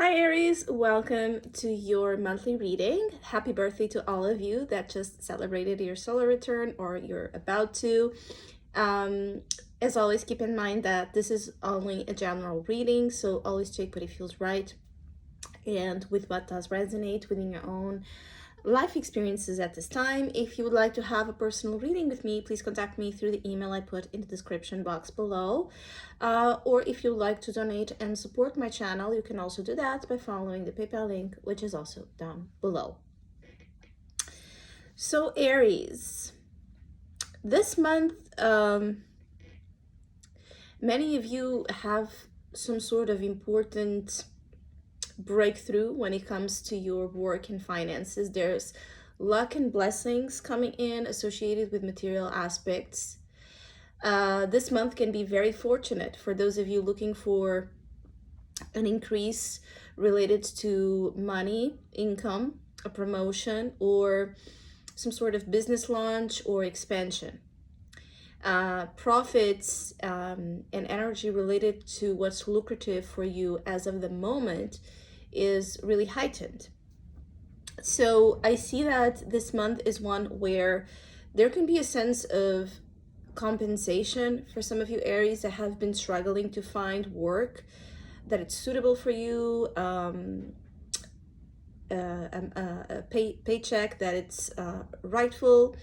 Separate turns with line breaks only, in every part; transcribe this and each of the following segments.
Hi Aries, welcome to your monthly reading. Happy birthday to all of you that just celebrated your solar return or you're about to. Um, as always, keep in mind that this is only a general reading, so always check what it feels right and with what does resonate within your own life experiences at this time. If you would like to have a personal reading with me, please contact me through the email I put in the description box below. Or if you'd like to donate and support my channel, you can also do that by following the PayPal link, which is also down below. So Aries, this month, many of you have some sort of important breakthrough when it comes to your work and finances. There's luck and blessings coming in associated with material aspects. This month can be very fortunate for those of you looking for an increase related to money, income, a promotion, or some sort of business launch or expansion. Profits and energy related to what's lucrative for you as of the moment is really heightened. So I see that this month is one where there can be a sense of compensation for some of you Aries that have been struggling to find work that it's suitable for you, a paycheck that it's rightful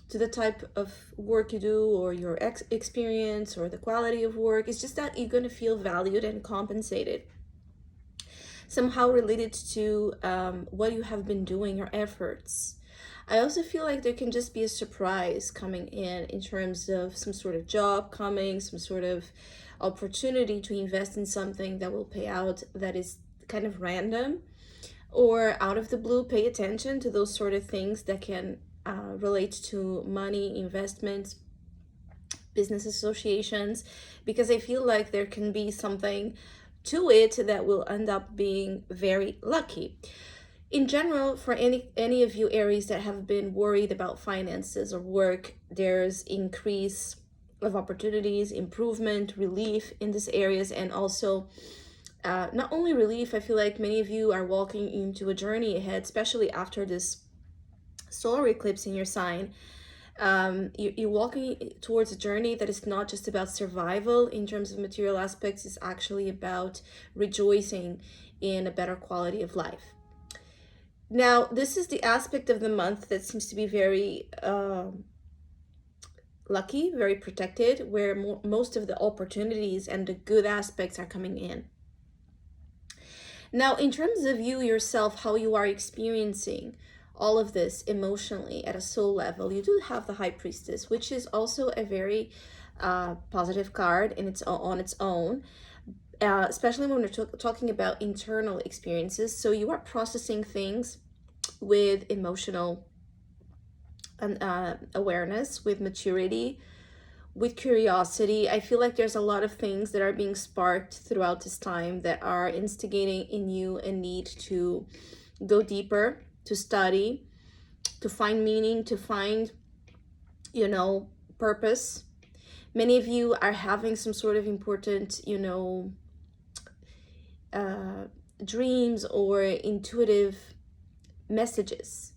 to the type of work you do or your experience or the quality of work. It's just that you're going to feel valued and compensated, somehow related to what you have been doing, your efforts. I also feel like there can just be a surprise coming in terms of some sort of job coming, some sort of opportunity to invest in something that will pay out that is kind of random or out of the blue. Pay attention to those sort of things that can relate to money, investments, business associations, because I feel like there can be something to it that will end up being very lucky. In general, for any of you Aries that have been worried about finances or work, there's increase of opportunities, improvement, relief in these areas, and also not only relief. I feel like many of you are walking into a journey ahead, especially after this solar eclipse in your sign. You're walking towards a journey that is not just about survival in terms of material aspects. It's actually about rejoicing in a better quality of life. Now, this is the aspect of the month that seems to be very lucky, very protected, where most of the opportunities and the good aspects are coming in. Now, in terms of you yourself, how you are experiencing all of this emotionally at a soul level, you do have the High Priestess, which is also a very positive card on its own, especially when we're talking about internal experiences. So you are processing things with emotional awareness, with maturity, with curiosity. I feel like there's a lot of things that are being sparked throughout this time that are instigating in you a need to go deeper, to study, to find meaning, to find, purpose. Many of you are having some sort of important, dreams or intuitive messages.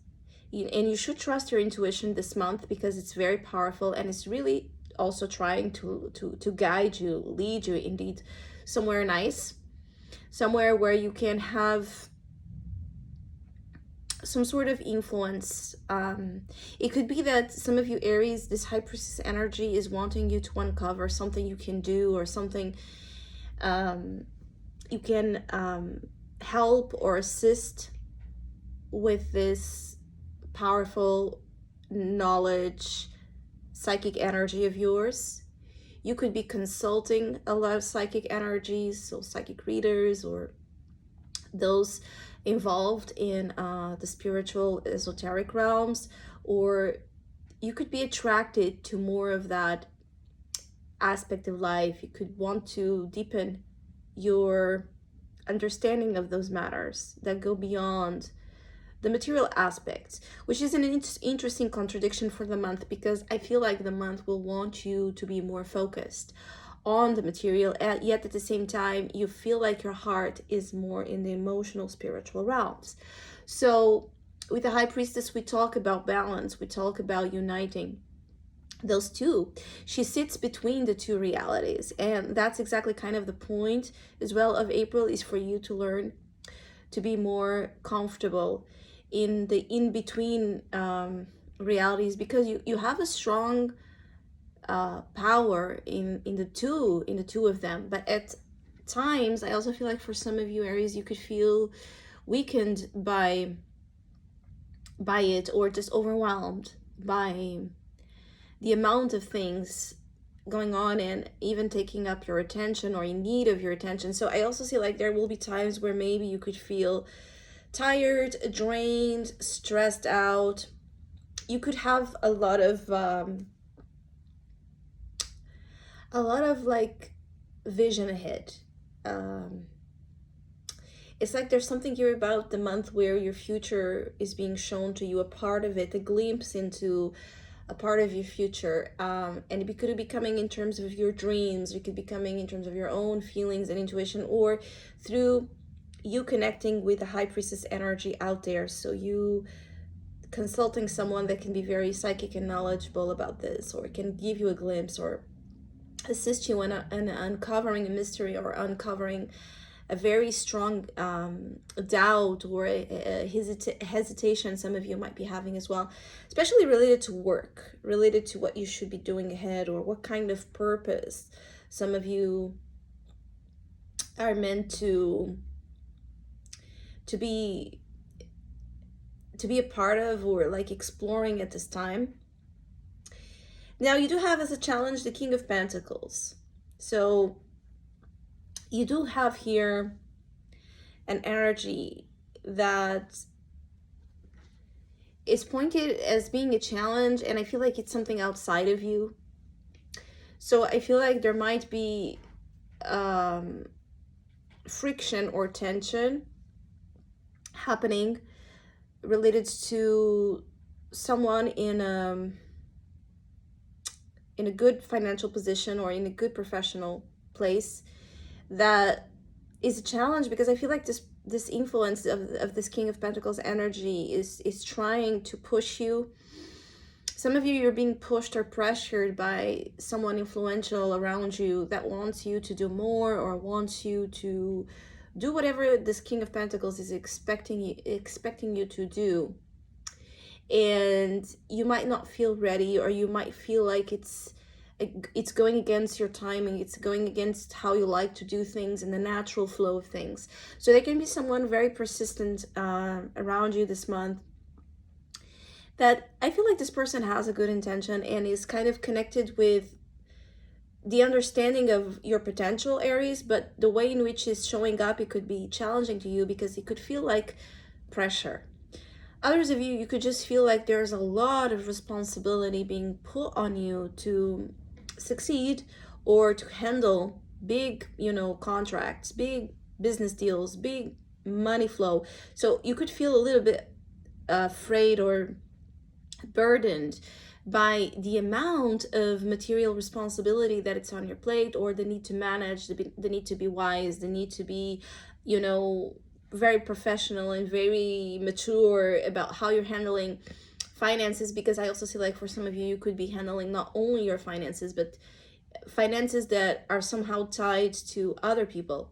And you should trust your intuition this month because it's very powerful and it's really also trying to guide you, lead you indeed somewhere nice, somewhere where you can have some sort of influence. It could be that some of you Aries, this High Priestess energy is wanting you to uncover something you can do or something you can help or assist with this powerful knowledge, psychic energy of yours. You could be consulting a lot of psychic energies, so psychic readers or those involved in the spiritual esoteric realms, or you could be attracted to more of that aspect of life. You could want to deepen your understanding of those matters that go beyond the material aspects, which is an interesting contradiction for the month, because I feel like the month will want you to be more focused on the material, and yet at the same time you feel like your heart is more in the emotional, spiritual realms. So with the High Priestess, we talk about balance, we talk about uniting those two. She sits between the two realities, and that's exactly kind of the point as well of April, is for you to learn to be more comfortable in the in-between realities, because you have a strong power in the two of them. But at times I also feel like for some of you Aries, you could feel weakened by it, or just overwhelmed by the amount of things going on and even taking up your attention, or in need of your attention. So I also see like there will be times where maybe you could feel tired, drained, stressed out. You could have a lot of like vision ahead. It's like there's something here about the month where your future is being shown to you, a part of it, a glimpse into a part of your future. And it could be coming in terms of your dreams, it could be coming in terms of your own feelings and intuition, or through you connecting with the High Priestess energy out there. So you consulting someone that can be very psychic and knowledgeable about this, or can give you a glimpse, or assist you in uncovering a mystery, or uncovering a very strong doubt, or a hesitation some of you might be having as well, especially related to work, related to what you should be doing ahead, or what kind of purpose some of you are meant to be a part of, or like exploring at this time. Now you do have as a challenge the King of Pentacles. So you do have here an energy that is pointed as being a challenge, and I feel like it's something outside of you. So I feel like there might be friction or tension happening related to someone in a good financial position, or in a good professional place, that is a challenge, because I feel like this influence of this King of Pentacles energy is trying to push you. Some of you, you're being pushed or pressured by someone influential around you that wants you to do more, or wants you to do whatever this King of Pentacles is expecting you to do. And you might not feel ready, or you might feel like it's going against your timing, it's going against how you like to do things and the natural flow of things. So there can be someone very persistent around you this month, that I feel like this person has a good intention and is kind of connected with the understanding of your potential, Aries, but the way in which it's showing up, it could be challenging to you, because it could feel like pressure. Others of you, you could just feel like there's a lot of responsibility being put on you to succeed, or to handle big, contracts, big business deals, big money flow. So you could feel a little bit afraid or burdened by the amount of material responsibility that it's on your plate, or the need to manage, the need to be wise, the need to be, very professional and very mature about how you're handling finances. Because I also see like for some of you, you could be handling not only your finances, but finances that are somehow tied to other people,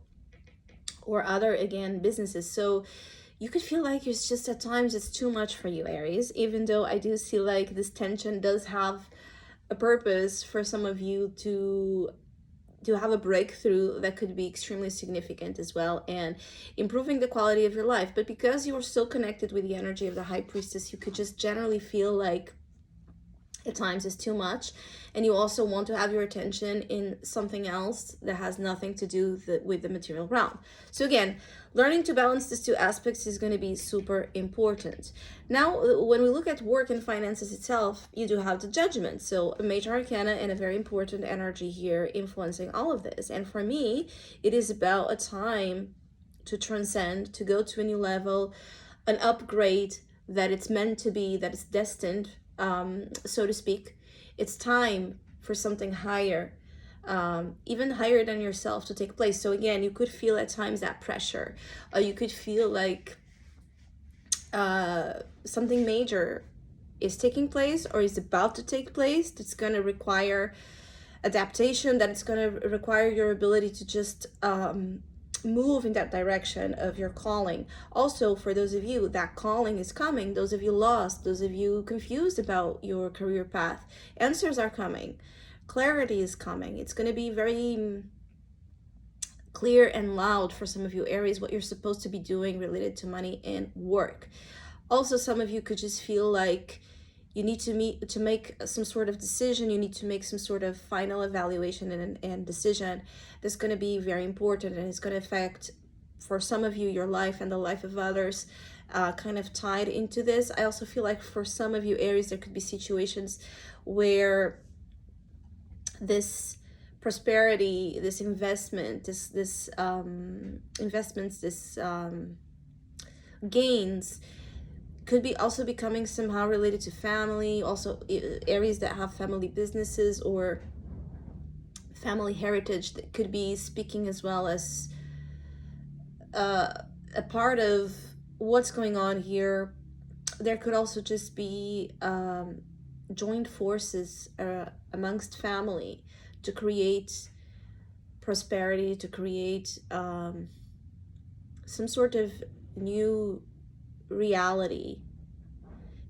or other, again, businesses. So you could feel like it's just at times it's too much for you, Aries, even though I do see like this tension does have a purpose for some of you to have a breakthrough that could be extremely significant as well, and improving the quality of your life. But because you are so connected with the energy of the High Priestess, you could just generally feel like at times it's too much, and you also want to have your attention in something else that has nothing to do with the material realm. So again, learning to balance these two aspects is going to be super important. Now, when we look at work and finances itself, you do have the Judgment. So a major arcana and a very important energy here influencing all of this. And for me, it is about a time to transcend, to go to a new level, an upgrade that it's meant to be, that is destined, so to speak. It's time for something higher. even higher than yourself to take place. So again, you could feel at times that pressure. You could feel like something major is taking place or is about to take place that's going to require adaptation, that it's going to require your ability to just move in that direction of your calling. Also, for those of you that calling is coming, those of you lost, those of you confused about your career path, answers are coming, clarity is coming. It's going to be very clear and loud for some of you Aries what you're supposed to be doing related to money and work. Also, some of you could just feel like you need to make some sort of decision. You need to make some sort of final evaluation and decision that's going to be very important, and it's going to affect, for some of you, your life and the life of others, kind of tied into this. I also feel like for some of you Aries, there could be situations where this prosperity, this investment, this investments, this gains could be also becoming somehow related to family. Also, Aries that have family businesses or family heritage, that could be speaking as well as a part of what's going on here. There could also just be joined forces amongst family to create prosperity, to create some sort of new reality.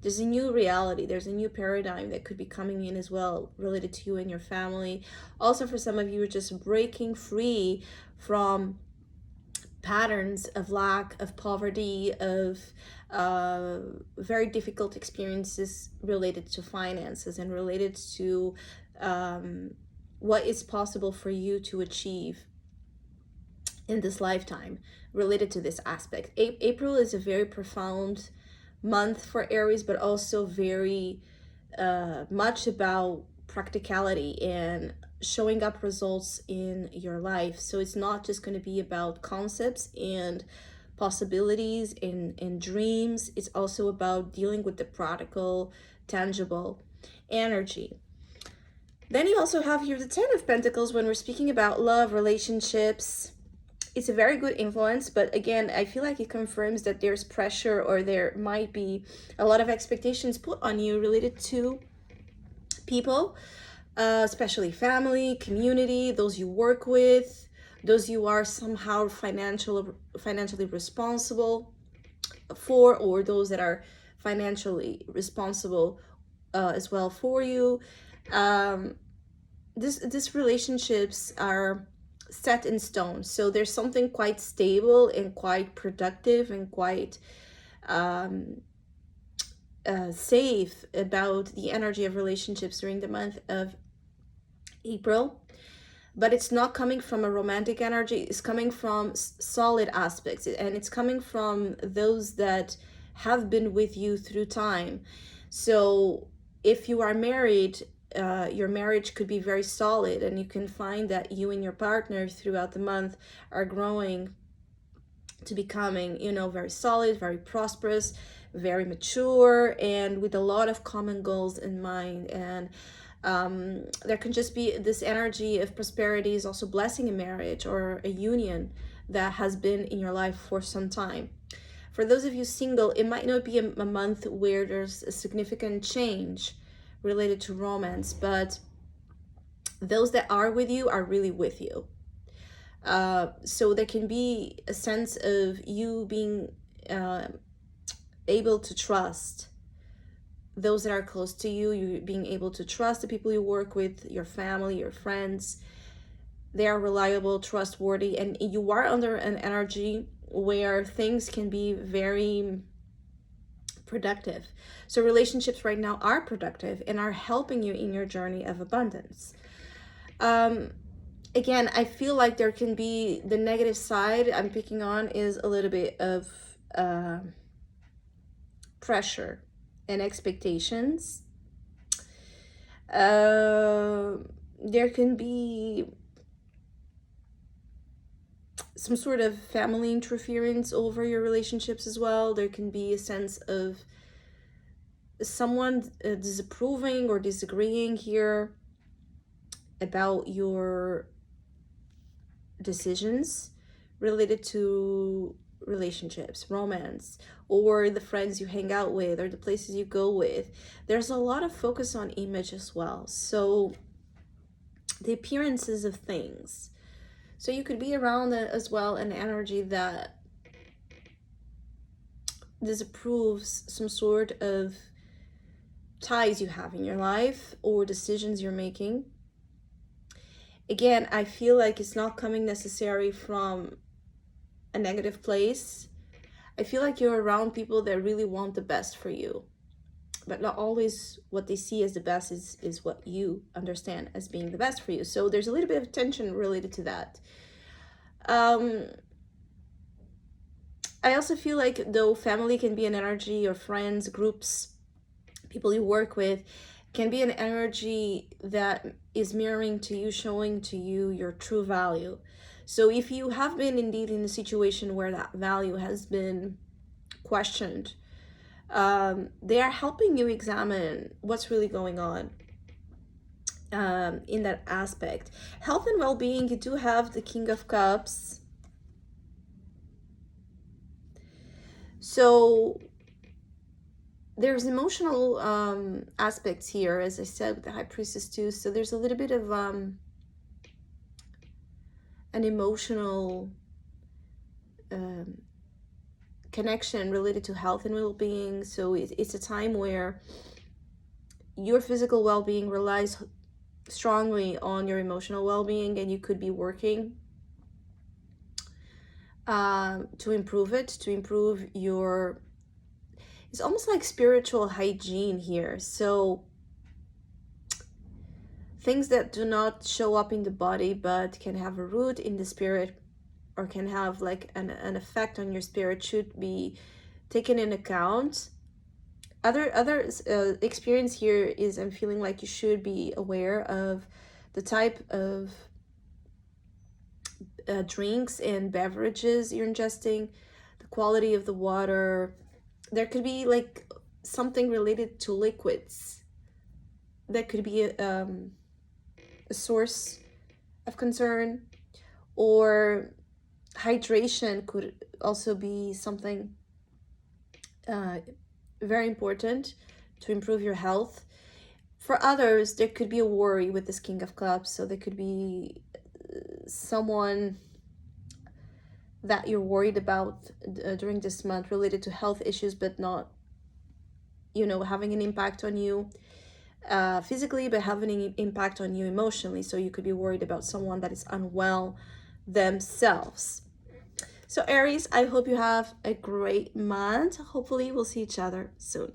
There's a new reality, there's a new paradigm that could be coming in as well, related to you and your family. Also, for some of you, just breaking free from patterns of lack, of poverty, of very difficult experiences related to finances and related to what is possible for you to achieve in this lifetime related to this aspect. April is a very profound month for Aries, but also very much about practicality and showing up results in your life. So it's not just going to be about concepts and possibilities and dreams. It's also about dealing with the practical, tangible energy. Then you also have here the Ten of Pentacles when we're speaking about love, relationships. It's a very good influence, but again, I feel like it confirms that there's pressure, or there might be a lot of expectations put on you related to people, especially family, community, those you work with, those you are somehow financially responsible for, or those that are financially responsible as well for you. These relationships are set in stone, so there's something quite stable and quite productive and quite safe about the energy of relationships during the month of April. But it's not coming from a romantic energy, it's coming from solid aspects, and it's coming from those that have been with you through time. So if you are married, your marriage could be very solid, and you can find that you and your partner throughout the month are growing to becoming, very solid, very prosperous, very mature, and with a lot of common goals in mind. And there can just be this energy of prosperity is also blessing a marriage or a union that has been in your life for some time. For those of you single, it might not be a month where there's a significant change related to romance, but those that are with you are really with you. So there can be a sense of you being able to trust those that are close to you, you being able to trust the people you work with, your family, your friends. They are reliable, trustworthy, and you are under an energy where things can be very productive. So relationships right now are productive and are helping you in your journey of abundance. Again, I feel like there can be the negative side I'm picking on is a little bit of pressure and expectations. There can be some sort of family interference over your relationships as well. There can be a sense of someone disapproving or disagreeing here. about your decisions related to relationships, romance, or the friends you hang out with, or the places you go with. There's a lot of focus on image as well. So the appearances of things. So you could be around as well an energy that disapproves some sort of ties you have in your life or decisions you're making. Again, I feel like it's not coming necessarily from a negative place. I feel like you're around people that really want the best for you, but not always what they see as the best is what you understand as being the best for you. So there's a little bit of tension related to that. I also feel like though family can be an energy, or friends, groups, people you work with, can be an energy that is mirroring to you, showing to you your true value. So if you have been indeed in a situation where that value has been questioned, they are helping you examine what's really going on in that aspect. Health and well-being, you do have the King of Cups. So there's emotional aspects here, as I said, with the High Priestess too. So there's a little bit of an emotional connection related to health and well-being. So it's a time where your physical well-being relies strongly on your emotional well-being, and you could be working to improve it, to improve your, it's almost like spiritual hygiene here. So things that do not show up in the body but can have a root in the spirit, or can have like an effect on your spirit, should be taken in account. Other experience here is, I'm feeling like you should be aware of the type of drinks and beverages you're ingesting, the quality of the water. There could be like something related to liquids that could be a source of concern, or hydration could also be something very important to improve your health. For others, there could be a worry with this King of Cups. So there could be someone that you're worried about during this month related to health issues, but not, having an impact on you physically, but having an impact on you emotionally. So you could be worried about someone that is unwell themselves. So Aries, I hope you have a great month. Hopefully we'll see each other soon.